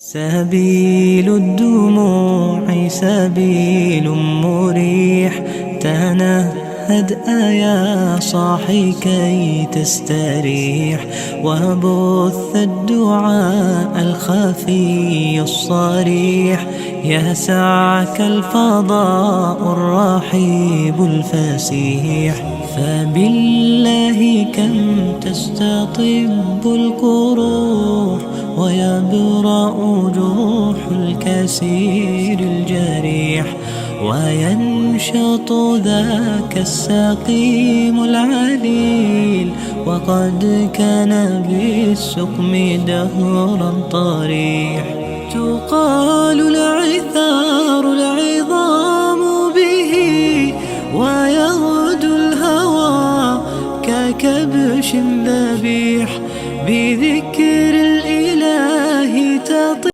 سبيل الدموع سبيل مريح، تنهد يا صاحي كي تستريح، وبث الدعاء الخفي الصريح، يسعك الفضاء الرحيب الفسيح. فبالله كم تستطب القروح، ويبرأ جروح الكسير الجريح، وينشط ذاك السقيم العليل، وقد كان بالسقم دهرا طريح.